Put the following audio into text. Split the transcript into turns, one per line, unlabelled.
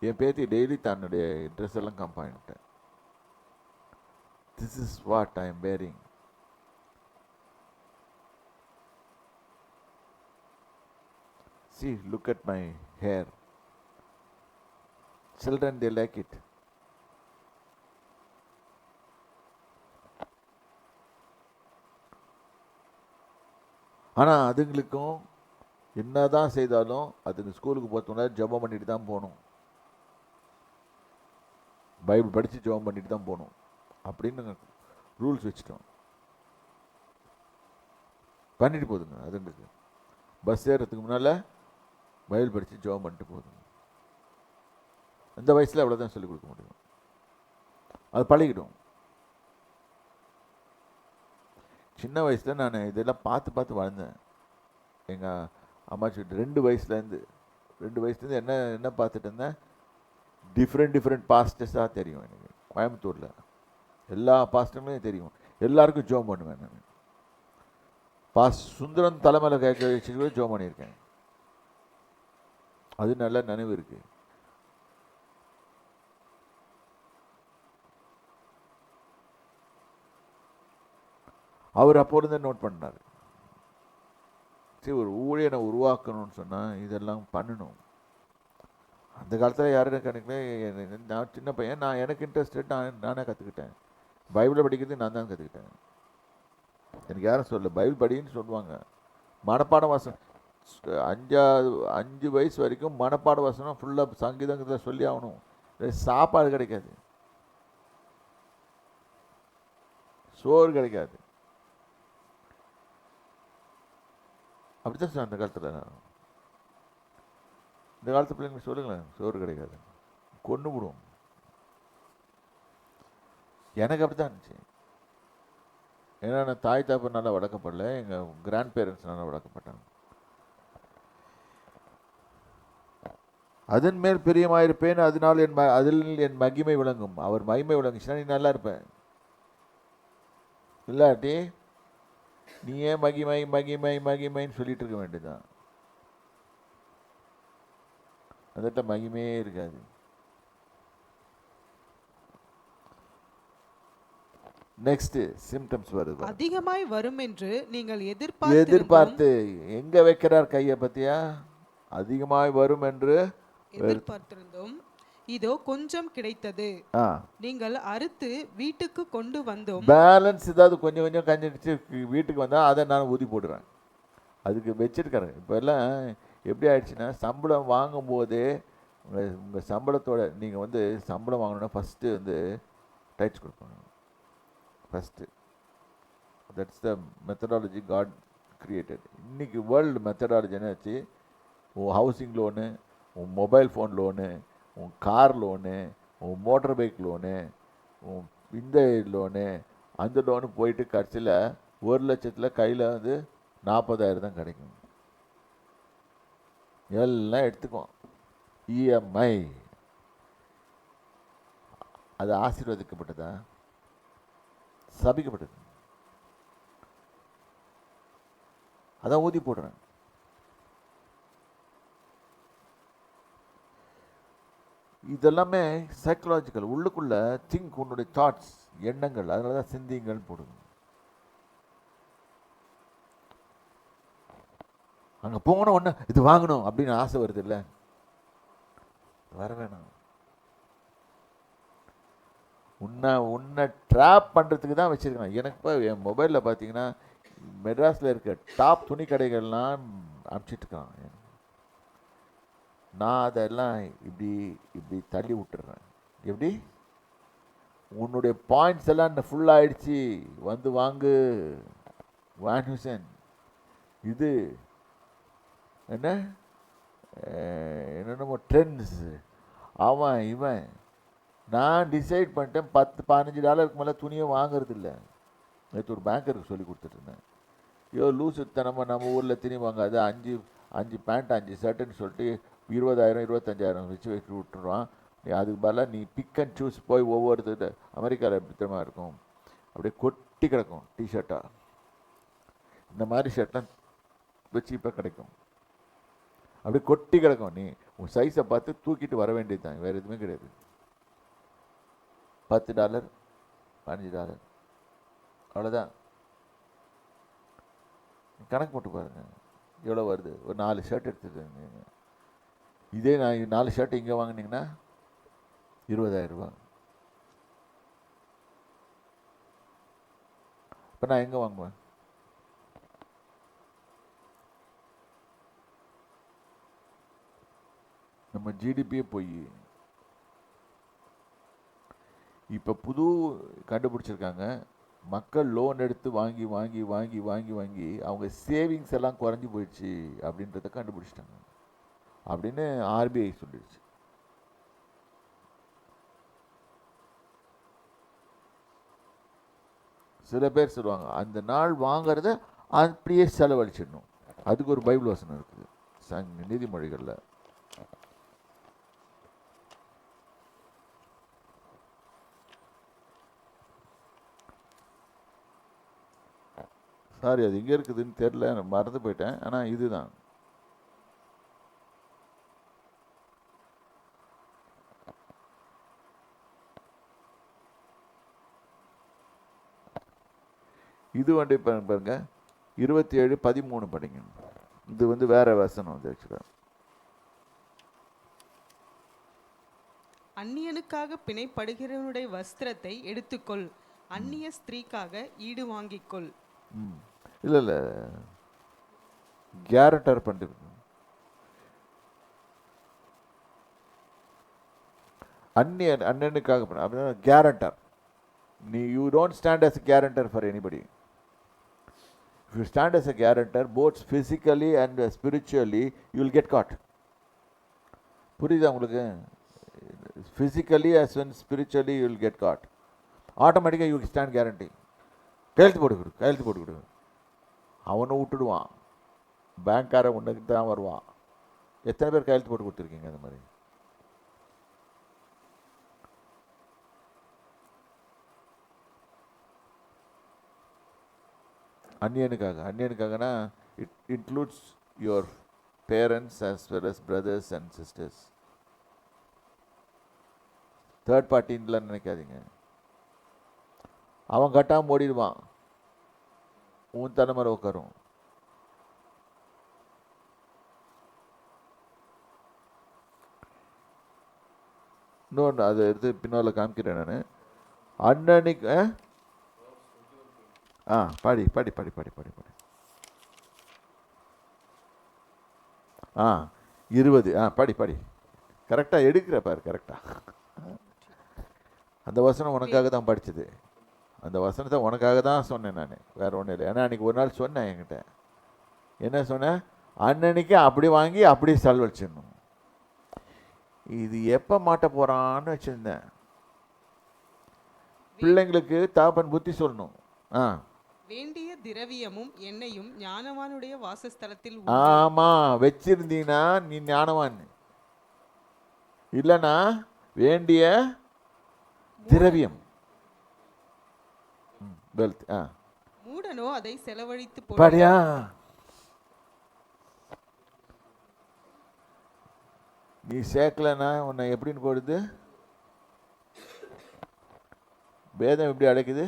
என் பேத்தி டெய்லி தன்னுடைய ட்ரெஸ் எல்லாம் காமிப்பான்ட்டேன். This is what I am wearing. See, look at my hair. Children, they like it. ஆனால் அதுங்களுக்கும் என்ன தான் செய்தாலும் அதுங்க ஸ்கூலுக்கு போகிறதுனா ஜெபம் பண்ணிட்டு தான் போகணும், பைபிள் படித்து ஜெபம் பண்ணிட்டு தான் போகணும் அப்படின்னு ரூல்ஸ் வச்சுட்டோம். பண்ணிட்டு போதுங்க. அதுங்களுக்கு பஸ் ஏறதுக்கு முன்னால் பைபிள் படித்து ஜெபம் பண்ணிட்டு போதுங்க. இந்த வயசில் அவ்வளோதான் சொல்லிக் கொடுக்க முடியும். அது பழகிடும். சின்ன வயசில் நான் இதெல்லாம் பார்த்து பார்த்து வாழ்ந்தேன். எங்கள் அம்மாச்சி 2 வயசுலேருந்து என்ன என்ன பார்த்துட்டு இருந்தேன், டிஃப்ரெண்ட் பாஸ்டர்ஸாக தெரியும் எனக்கு. கோயம்புத்தூரில் எல்லா பாஸ்டர்களும் தெரியும். எல்லாருக்கும் ஜோம் பண்ணுவேன் நான். சுந்தரம் தலைமையில் கேட்க வச்சுட்டு கூட ஜோம் பண்ணியிருக்கேன். அது நல்ல நினைவு இருக்குது. அவர் அப்போ இருந்து நோட் பண்ணார். சரி, ஒரு ஊழியனை உருவாக்கணும்னு சொன்னால் இதெல்லாம் பண்ணணும். அந்த காலத்தில் யாரும் கணக்கில் நான் சின்ன பையன், எனக்கு இன்ட்ரெஸ்டட், நானே கற்றுக்கிட்டேன். பைபிளை படிக்கிறது நான் தான் கற்றுக்கிட்டேன். எனக்கு யாரும் சொல்ல பைபிள் படின்னு சொல்லுவாங்க. மனப்பாட வாசனம் 5 வயசு வரைக்கும் மனப்பாட வாசனம் ஃபுல்லாக சங்கீதங்களை சொல்லி ஆகணும். சாப்பாடு கிடைக்காது, சோறு கிடைக்காது. அப்படித்தான் சார் அந்த காலத்தில். இந்த காலத்து பிள்ளைங்க சொல்லுங்களேன், சோறு கிடைக்காது, கொண்டு விடுவோம். எனக்கு அப்படி தான் இருந்துச்சு. ஏன்னா நான் தாய் தாப்ப நல்லா வளர்க்கப்படல, எங்கள் கிராண்ட் பேரண்ட்ஸ் நல்லா வளர்க்கப்பட்டாங்க. அதன் மேல் பிரியமாயிருப்பேன், அதனால் அதில் என் மகிமை விளங்கும். அவர் மகிமை விளங்குச்சுன்னா நீ நல்லா இருப்பேன். இல்லாட்டி நீ ஏன் மகிமை மகிமை மகிமைன்னு சொல்லிட்டு இருக்க வேண்டியதுதான். அதட்ட மகிமையே இருக்காது. நெக்ஸ்ட் சிம்டம்ஸ் வருது.
அதிகமாய் வரும் என்று நீங்கள்
எதிர்பார்த்து எங்க வைக்கிறார் கையை பத்தியா? அதிகமாய் வரும் என்று
எதிர்பார்த்திருந்தோம், இதோ கொஞ்சம் கிடைத்தது, நீங்கள் அறுத்து வீட்டுக்கு கொண்டு வந்தோம்.
பேலன்ஸ் ஏதாவது கொஞ்சம் கொஞ்சம் கஞ்சிடுச்சு வீட்டுக்கு வந்தா அதை நான் ஊதி போடுறேன். அதுக்கு வச்சிருக்கிறேன். இப்போ எல்லாம் எப்படி ஆயிடுச்சுன்னா, சம்பளம் வாங்கும் போதே உங்கள் சம்பளத்தோட நீங்கள் வந்து சம்பளம் வாங்கணுன்னா ஃபஸ்ட்டு வந்து டைட்ஸ் கொடுப்பாங்க. First that's the methodology God created. இன்றைக்கி வேர்ல்டு மெத்தடாலஜி என்னாச்சு, உன் ஹவுசிங் லோனு, உன் மொபைல் ஃபோன் லோனு, உன் கார் லோனு, உன் மோட்டர் பைக் லோனு, உன் இந்த லோனு, அந்த லோனு போயிட்டு கடைசியில் 1 லட்சத்தில் கையில் வந்து 40,000 தான் கிடைக்கும். எல்லாம் எடுத்துக்குவோம். இஎம்ஐ. அது ஆசீர்வதிக்கப்பட்டதா சபிக்கப்பட்டது? அதான் ஊதி போடுறேன். இதெல்லாமே சைக்கலாஜிக்கல். உள்ளுக்குள்ள திங்க், உன்னுடைய தாட்ஸ், எண்ணங்கள். அதனால தான் சிந்திங்கள் போடுங்க. அங்கே போன உடனே இது வாங்கணும் அப்படின்னு ஆசை வருது இல்லை, வர வேணாம். உன்னை ட்ராப் பண்ணுறதுக்கு தான் வச்சுருக்கேன். எனக்கு இப்போ என் மொபைலில் பார்த்தீங்கன்னா மெட்ராஸில் இருக்க டாப் துணி கடைகள்லாம் அனுப்பிச்சிட்ருக்கான். நான் அதெல்லாம் இப்படி இப்படி தள்ளி விட்டுறேன். எப்படி உன்னுடைய பாயிண்ட்ஸ் எல்லாம் ஃபுல்லாகிடுச்சு, வந்து வாங்கு வான்ஹூசன். இது என்ன என்னென்னமோ ட்ரெண்ட்ஸ், அவன் இவன். நான் டிசைட் பண்ணிட்டேன், $10-15 மேலே துணியை வாங்குறது இல்லை. நேற்று ஒரு பேங்கருக்கு சொல்லி கொடுத்துட்ருந்தேன். லூசுத்தனமாக நம்ம ஊரில் துணி வாங்காது, 5 பேண்ட் 5 ஷர்ட்டுன்னு சொல்லிட்டு 20,000-25,000 வச்சு விட்டுருவான். நீ அதுக்கு பதிலாக நீ பிக் அண்ட் சூஸ் போய் ஒவ்வொரு அமெரிக்காவில் எப்படி திறமாக இருக்கும், அப்படியே கொட்டி கிடக்கும் டிஷர்ட்டாக. இந்த மாதிரி ஷர்ட்லாம் வச்சு இப்போ கிடைக்கும். அப்படியே கொட்டி கிடக்கும். நீ உன் சைஸை பார்த்து தூக்கிட்டு வர வேண்டியது தான், வேறு எதுவுமே கிடையாது. $10 $15 அவ்வளோதான். கணக்கு போட்டு பாருங்க எவ்வளோ வருது. ஒரு 4 ஷர்ட் எடுத்துருக்கீங்க, இதே நான் 4 ஷர்ட் இங்கே வாங்கினீங்கன்னா 20,000 ரூபா. இப்போ நான் எங்கே வாங்குவேன்? நம்ம ஜிடிபியே போய் இப்போ புது கண்டுபிடிச்சிருக்காங்க. மக்கள் லோன் எடுத்து வாங்கி வாங்கி வாங்கி வாங்கி வாங்கி அவங்க சேவிங்ஸ் எல்லாம் குறைஞ்சி போயிடுச்சு அப்படின்றத கண்டுபிடிச்சிட்டாங்க அப்படின்னு ஆர்பிஐ சொல்லிடுச்சு. சில பேர் சொல்லுவாங்க அந்த நாள் வாங்கிறத அப்படியே செலவழிச்சிடணும். அதுக்கு ஒரு பைபிள் வசனம் இருக்குது நீதிமொழிகளில். சாரி, அது எங்கே இருக்குதுன்னு தெரியல, நான் மறந்து போயிட்டேன். ஆனால் இதுதான். இது வந்து பாருங்க 27:13 படிங்க. இது வந்து வேற வசனம் வந்து ஆக்சுவலாக.
அந்நியனுக்காக பிணைப்படுகிறவனுடைய வஸ்திரத்தை எடுத்துக்கொள், அந்நிய ஸ்திரீக்காக ஈடு வாங்கிக்கொள்.
இல்லை இல்லை, கேரண்டர் பண்ணிருக்கு. அண்ணனுக்காக அப்படின்னா guarantor. You don't stand as a guarantor for anybody. If you stand as a guarantor both physically and spiritually, you will get caught. புரியுதா உங்களுக்கு? physically as well as spiritually you will get caught. Automatically you stand guarantee. கையெழுத்து போட்டுக்கிடு. அவனை விட்டுடுவான், பேங்க்கார உனக்கு தான் வருவான். எத்தனை பேர் கையெழுத்து போட்டு கொடுத்துருக்கீங்க அந்த மாதிரி? அந்நியனுக்காகனா it includes your parents as well as brothers and sisters. Third பார்ட்டின்லாம் நினைக்காதீங்க. அவன் கட்டாமல் ஓடிடுவான், உன் தலைமுறை உட்காரும். இன்னொன்று அதை எடுத்து பின்னால் காமிக்கிறேன் நான். அண்ணனுக்கு படி 20 படி கரெக்டாக எடுக்கிற பாரு. கரெக்டாக அந்த வசனம் உனக்காக தான் படித்தது. அந்த வசனத்தை உனக்காக தான் சொன்னேன் நான், வேற ஒன்றும் இல்லை. ஏன்னா அன்றைக்கி ஒரு நாள் சொன்னேன் என்கிட்ட. என்ன சொன்னேன்? அண்ணனுக்கு அப்படி வாங்கி அப்படி செலவழிச்சிடணும். இது எப்போ மாட்ட போகிறான்னு வச்சுருந்தேன். பிள்ளைங்களுக்கு தாப்பன் புத்தி சொல்லணும்.
வேண்டிய திரவியமும் எண்ணெயும் ஞானவானுடைய வாசஸ்தலத்தில்.
ஆமா, வச்சிருந்தீங்கன்னா நீ ஞானவான். இல்லைன்னா வேண்டிய திரவியம் வெல்த்
மூடனோ அதை செலவழித்து
படியா. நீ சேர்க்கலன்னா உன்னை எப்படின்னு போடுது? வேதம் எப்படி அடைக்குது?